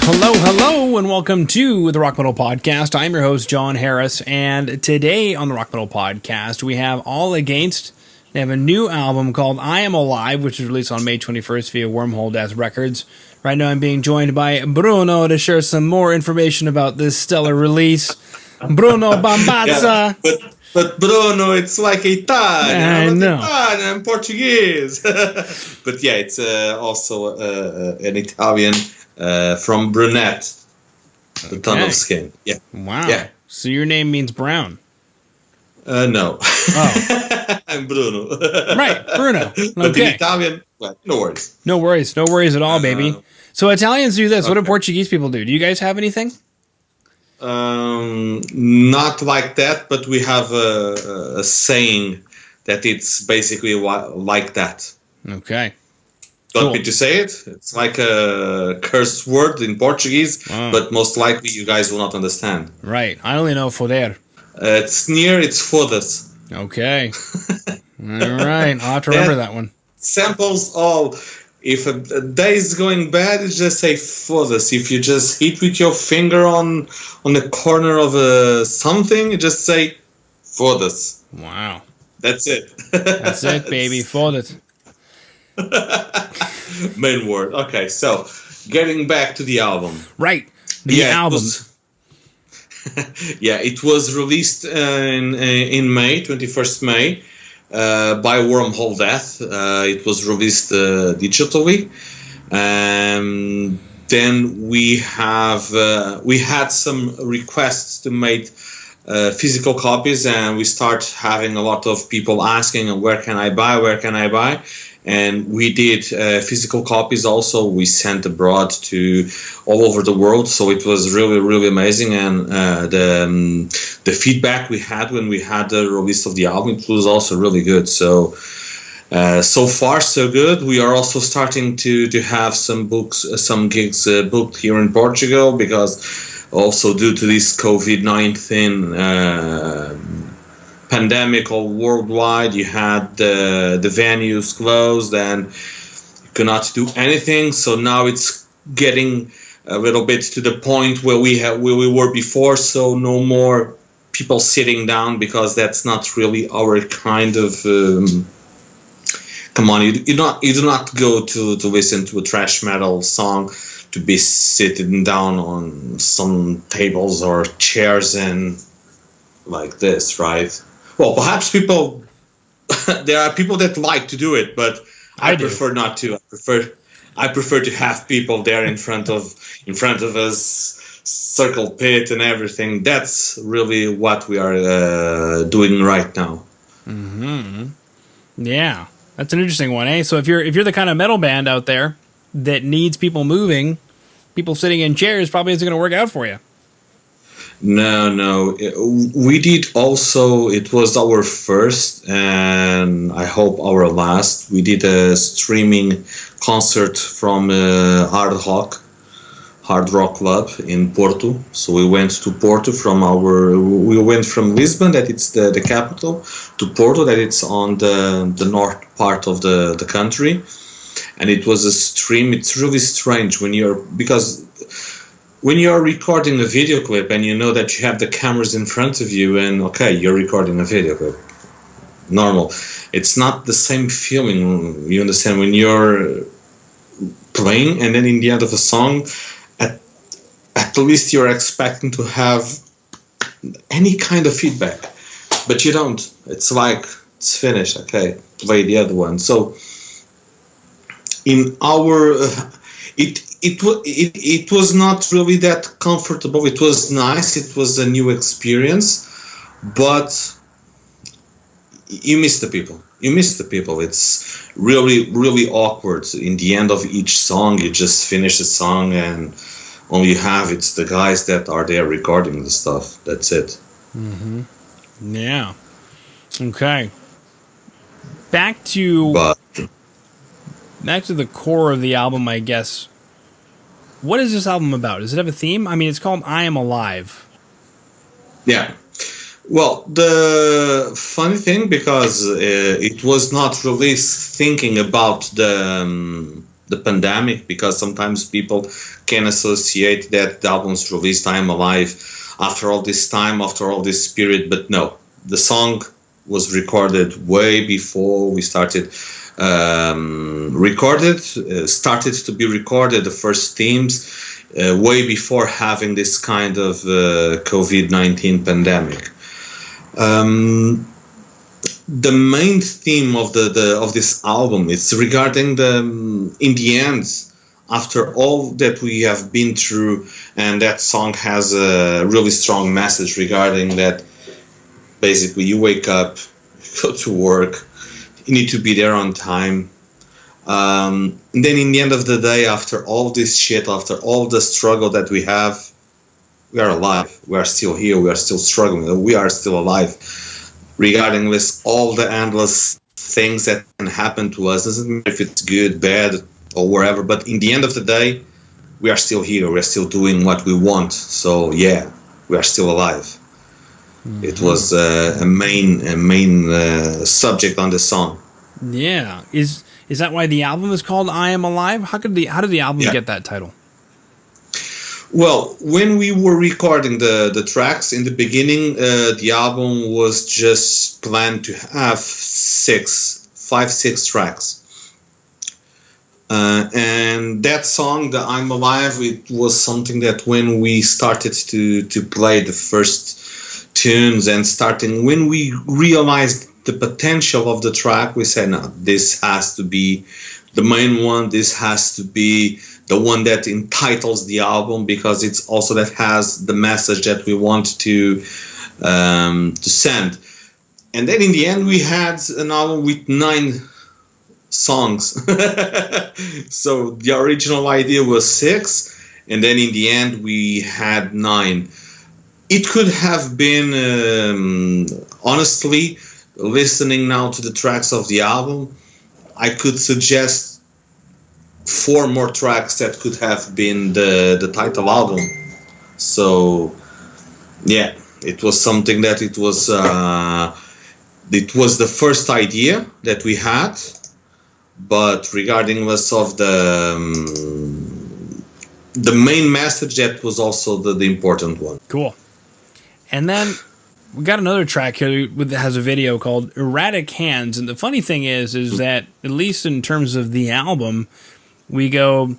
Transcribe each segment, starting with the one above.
Hello, and welcome to the Rock Metal Podcast. I'm your host, John Harris, and today on the Rock Metal Podcast, we have All Against. They have a new album called I Am Alive, which was released on May 21st via Wormhole Death Records. Right now, I'm being joined by Bruno to share some more information about this stellar release. Bruno Bambazza. Yeah, but Bruno, it's like Italian. I know. Italian, I'm Portuguese. But yeah, it's also an Italian from brunette, the ton of skin. Yeah. Wow. Yeah. So your name means brown. No. Oh. I'm Bruno. Right, Bruno. But Okay. in Italian, well, no worries. No worries at all, baby. So Italians do this. What do Portuguese people do? Do you guys have anything? Not like that, but we have a saying that it's basically like that. Okay. Want me to say it? It's like a curse word in Portuguese, but most likely you guys will not understand. Right. I only know foder. It's foda-se. Okay. All right. I'll have to remember that one. Samples all. If a day is going bad, you just say foda-se. If you just hit with your finger on the corner of something, you just say foda-se. Wow. That's it. That's it, baby. Foda-se. Main word. Okay, so getting back to the album. Right. The album. It was released in May, 21st May, by Wormhole Death. It was released digitally. Then we had some requests to make physical copies, and we start having a lot of people asking, where can I buy? And we did physical copies also. We sent abroad to all over the world, so it was really, really amazing. And the feedback we had when we had the release of the album, it was also really good. So so far so good. We are also starting to have some gigs booked here in Portugal, because also due to this COVID-19 pandemic all worldwide, you had the venues closed and you cannot do anything. So now it's getting a little bit to the point where we were before. So no more people sitting down, because that's not really our kind of. Come on, you do not go to listen to a thrash metal song to be sitting down on some tables or chairs and like this, right? Well, perhaps there are people that like to do it, but I prefer not to. I prefer to have people there in front of us, circle pit and everything. That's really what we are doing right now. Mm-hmm. Yeah, that's an interesting one, eh? So if you're the kind of metal band out there that needs people moving, people sitting in chairs probably isn't going to work out for you. No. We did also, it was our first and I hope our last. We did a streaming concert from Hard Rock Club in Porto. So we went to Porto we went from Lisbon, that it's the capital, to Porto, that it's on the north part of the country. And it was a stream. It's really strange because when you're recording a video clip and you know that you have the cameras in front of you and, okay, you're recording a video clip. Normal. It's not the same feeling, you understand, when you're playing and then in the end of a song, at least you're expecting to have any kind of feedback. But you don't. It's like, it's finished, okay, play the other one. So in our... It was not really that comfortable. It was nice. It was a new experience, but you miss the people. It's really, really awkward. In the end of each song, you just finish the song and all you have, it's the guys that are there recording the stuff. That's it. Mm-hmm. Yeah. Okay. Back to the core of the album, I guess. What is this album about? Does it have a theme? I mean, it's called I Am Alive. Yeah. Well, the funny thing, because it was not released thinking about the the pandemic, because sometimes people can associate that the album's released I Am Alive after all this time, after all this period, but no, the song was recorded way before we started started to be recorded, the first themes, way before having this kind of COVID-19 pandemic. The main theme of of this album is regarding in the end, after all that we have been through, and that song has a really strong message regarding that. Basically, you wake up, you go to work, you need to be there on time. And then in the end of the day, after all this shit, after all the struggle that we have, we are alive. We are still here. We are still struggling. We are still alive. Regarding with all the endless things that can happen to us, doesn't matter if it's good, bad, or wherever, but in the end of the day, we are still here. We are still doing what we want. So yeah, we are still alive. Mm-hmm. It was a main subject on the song. Yeah, is that why the album is called I Am Alive? How did the album get that title? Well, when we were recording the tracks in the beginning, the album was just planned to have 6 tracks. And that song, the I'm Alive, it was something that when we started to play the first tunes and when we realized the potential of the track, we said, no, this has to be the main one. This has to be the one that entitles the album, because it's also that has the message that we want to send. And then in the end, we had an album with 9 songs. So the original idea was 6, and then in the end we had 9. It could have been, honestly, listening now to the tracks of the album, I could suggest 4 more tracks that could have been the title album. So yeah, it was something that it was the first idea that we had, but regarding less of the main message, that was also the important one. Cool. And then we got another track here that has a video called Erratic Hands. And the funny thing is that, at least in terms of the album, we go,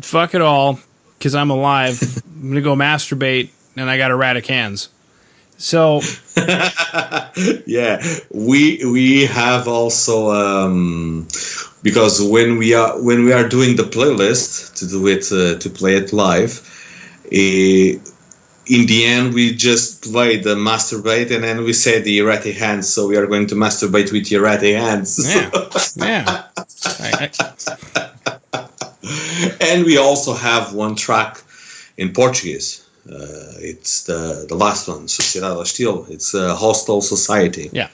fuck it all, because I'm alive. I'm going to go masturbate, and I got erratic hands. So... yeah, we have also... because when we are doing the playlist to do it to play it live, in the end we just play the masturbate, and then we say the erratic hands. So we are going to masturbate with the erratic hands. Yeah. And we also have one track in Portuguese. It's the last one, Sociedade Hostil. It's a hostile society. Yeah.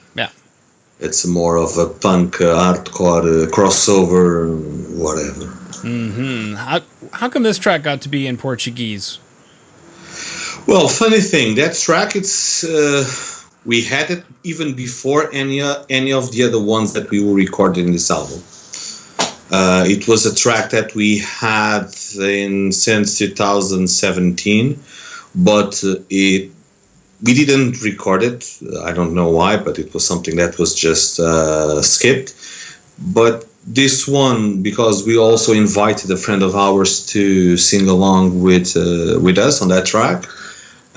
It's more of a punk, hardcore, crossover, whatever. Mm-hmm. How come this track got to be in Portuguese? Well, funny thing, that track, it's we had it even before any of the other ones that we were recording in this album. It was a track that we had since 2017, but we didn't record it. I don't know why, but it was something that was just skipped. But this one, because we also invited a friend of ours to sing along with us on that track,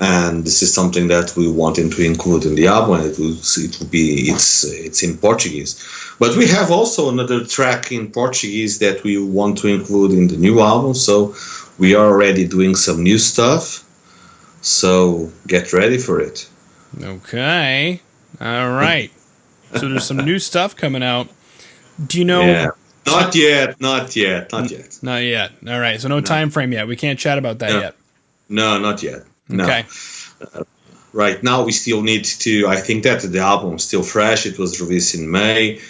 and this is something that we wanted to include in the album. It's in Portuguese, but we have also another track in Portuguese that we want to include in the new album. So we are already doing some new stuff. So get ready for it. Okay. All right. So there's some new stuff coming out. Do you know? Yeah. Not yet. Not yet. All right. So no time frame yet. We can't chat about that yet. No, not yet. No. Okay. Right now we still need to. I think that the album is still fresh. It was released in May,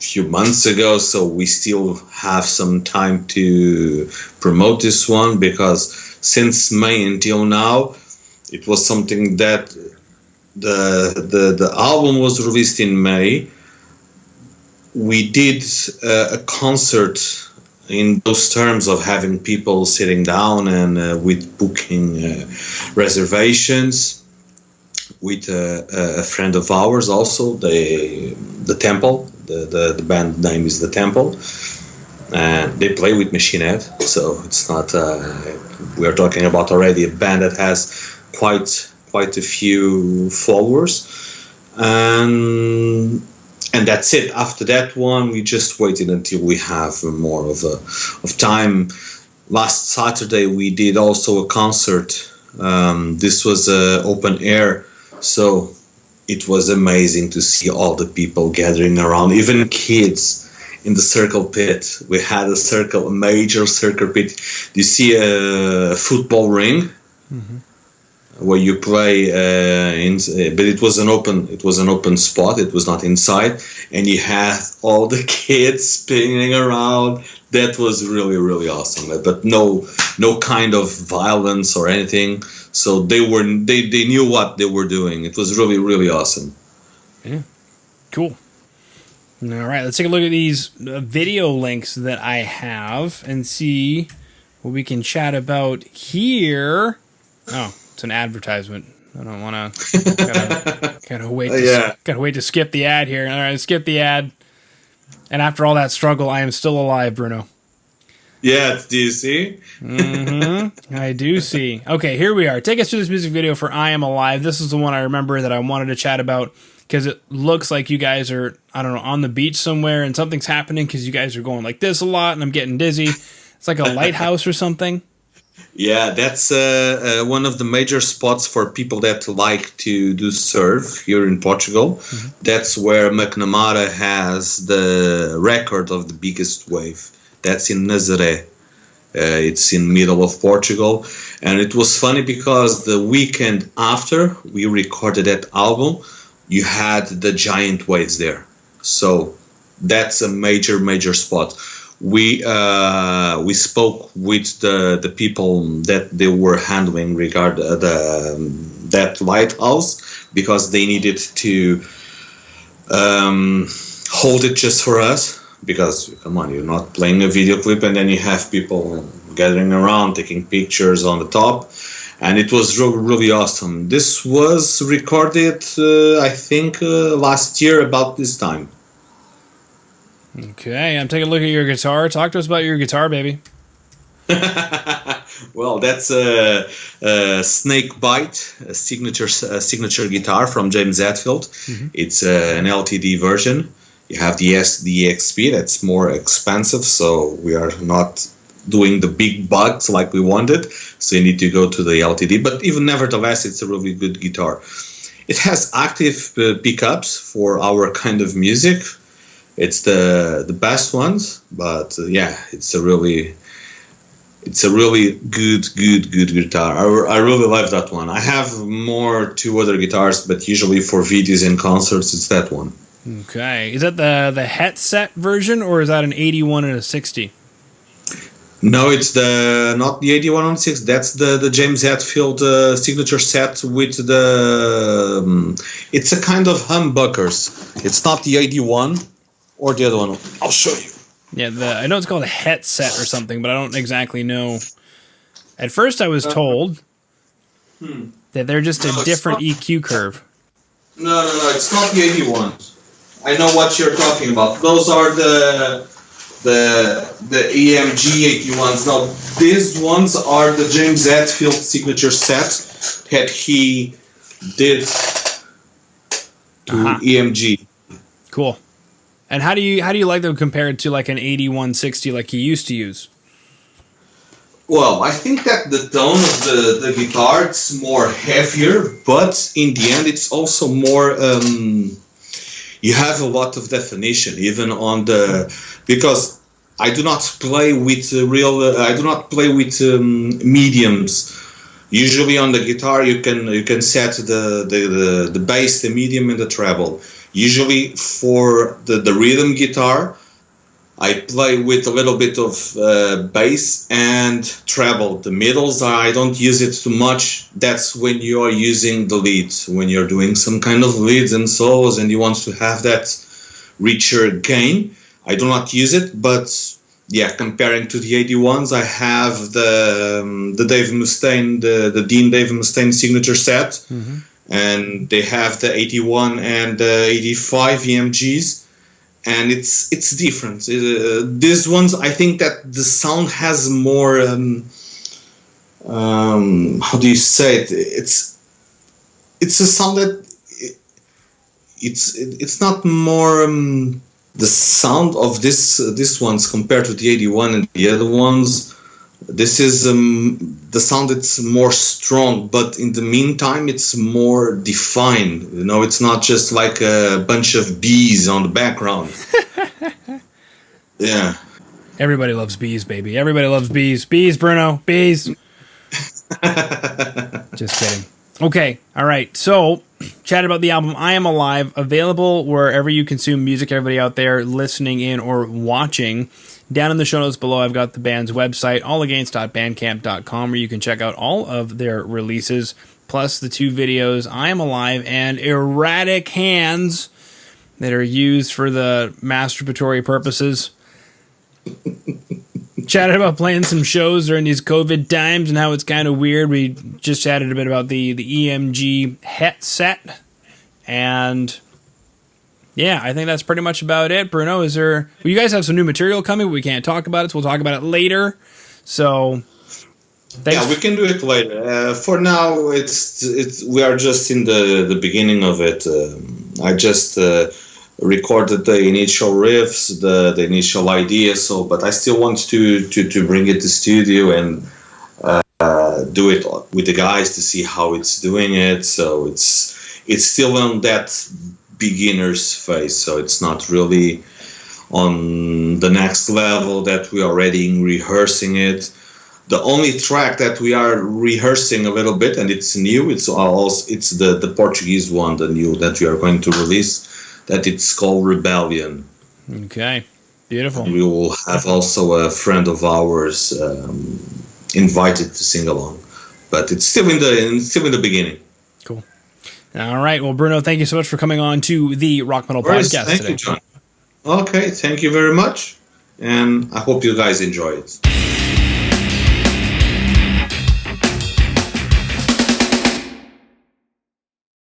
few months ago. So we still have some time to promote this one, because since May until now, it was something that the album was released in May. we did a concert in those terms of having people sitting down and with booking reservations with a friend of ours also, the Temple, the band name is the Temple, and they play with Machine Head, so it's not we're talking about already a band that has quite a few followers, and that's it. After that one, we just waited until we have more of time. Last Saturday we did also a concert. This was open air, so it was amazing to see all the people gathering around, even kids in the circle pit. We had a major circle pit. You see a football ring. Mm-hmm. Where you play but it was an open spot. It was not inside, and you had all the kids spinning around. That was really, really awesome. But no kind of violence or anything. So they knew what they were doing. It was really, really awesome. Yeah, cool. All right, let's take a look at these video links that I have and see what we can chat about here. Oh. It's an advertisement. I don't want to. Gotta wait. Gotta wait to skip the ad here. All right, skip the ad. And after all that struggle, I am still alive, Bruno. Yeah, do you see? Mm-hmm. I do see. Okay, here we are. Take us through this music video for "I Am Alive." This is the one I remember that I wanted to chat about because it looks like you guys are, I don't know, on the beach somewhere and something's happening because you guys are going like this a lot, and I'm getting dizzy. It's like a lighthouse or something. Yeah, that's one of the major spots for people that like to do surf here in Portugal. Mm-hmm. That's where McNamara has the record of the biggest wave. That's in Nazaré. It's in middle of Portugal. And it was funny because the weekend after we recorded that album, you had the giant waves there. So that's a major, major spot. We spoke with the people that they were handling regard that lighthouse because they needed to hold it just for us, because come on, you're not playing a video clip and then you have people gathering around taking pictures on the top, and it was really awesome. This was recorded I think last year about this time. Okay, I'm taking a look at your guitar. Talk to us about your guitar, baby. Well, that's a Snake Bite, a signature guitar from James Hetfield. Mm-hmm. It's an LTD version. You have the XP, that's more expensive, so we are not doing the big bucks like we wanted, so you need to go to the LTD. But even nevertheless, it's a really good guitar. It has active pickups for our kind of music. It's the best ones, but yeah, it's a really good guitar. I really love that one. I have two other guitars, but usually for videos and concerts, it's that one. Okay, is that the Het Set version, or is that an 81 and a 60? No, it's not the 81 on 6. That's the James Hetfield signature set with it's a kind of humbuckers. It's not the 81 or the other one. I'll show you. Yeah, I know it's called a Het Set or something, but I don't exactly know. At first, I was told that they're just a different EQ curve. No, it's not the 81. I know what you're talking about. Those are the EMG 81s. Now, these ones are the James Hetfield signature set that he did to EMG. Cool. And how do you like them compared to like an 8160 like you used to use? Well, I think that the tone of the guitar, it's more heavier, but in the end it's also more you have a lot of definition even on because I do not play with mediums. Usually on the guitar you can set the bass, the medium, and the treble. Usually for the rhythm guitar, I play with a little bit of bass and treble. The middles, I don't use it too much. That's when you are using the leads, when you're doing some kind of leads and solos and you want to have that richer gain. I do not use it, but yeah, comparing to the 81s, I have the Dave Mustaine, the Dean Dave Mustaine signature set, and they have the 81 and the 85 EMGs, and it's different. These ones, I think that the sound has more. How do you say it? It's a sound that it's not more. The sound of this ones compared to the 81 and the other ones, this is the sound. It's more strong, but in the meantime, it's more defined. You know, it's not just like a bunch of bees on the background. Yeah. Everybody loves bees, baby. Everybody loves bees. Bees, Bruno. Bees. Just kidding. Okay. All right. So, chat about the album I Am Alive, available wherever you consume music. Everybody out there listening in or watching. Down in the show notes below, I've got the band's website, allagainst.bandcamp.com, where you can check out all of their releases, plus the 2 videos, I Am Alive and Erratic Hands, that are used for the masturbatory purposes. Chatted about playing some shows during these COVID times and how it's kind of weird. We just chatted a bit about the EMG Het Set. And yeah, I think that's pretty much about it. Bruno, well, you guys have some new material coming, but we can't talk about it, so we'll talk about it later. So yeah, we can do it later. For now, we are just in the beginning of it. I just recorded the initial riffs, the initial idea. But I still want to bring it to studio and do it with the guys to see how it's doing it. So it's still on that beginner's phase. So it's not really on the next level that we are already rehearsing it. The only track that we are rehearsing a little bit, and it's new, it's the Portuguese one, the new that we are going to release, that it's called Rebellion. Okay, beautiful. And we will have also a friend of ours invited to sing along, but it's still in the beginning. Cool. All right, well, Bruno, thank you so much for coming on to the Rock Metal Podcast today. Thank you, John. Okay, thank you very much, and I hope you guys enjoy it.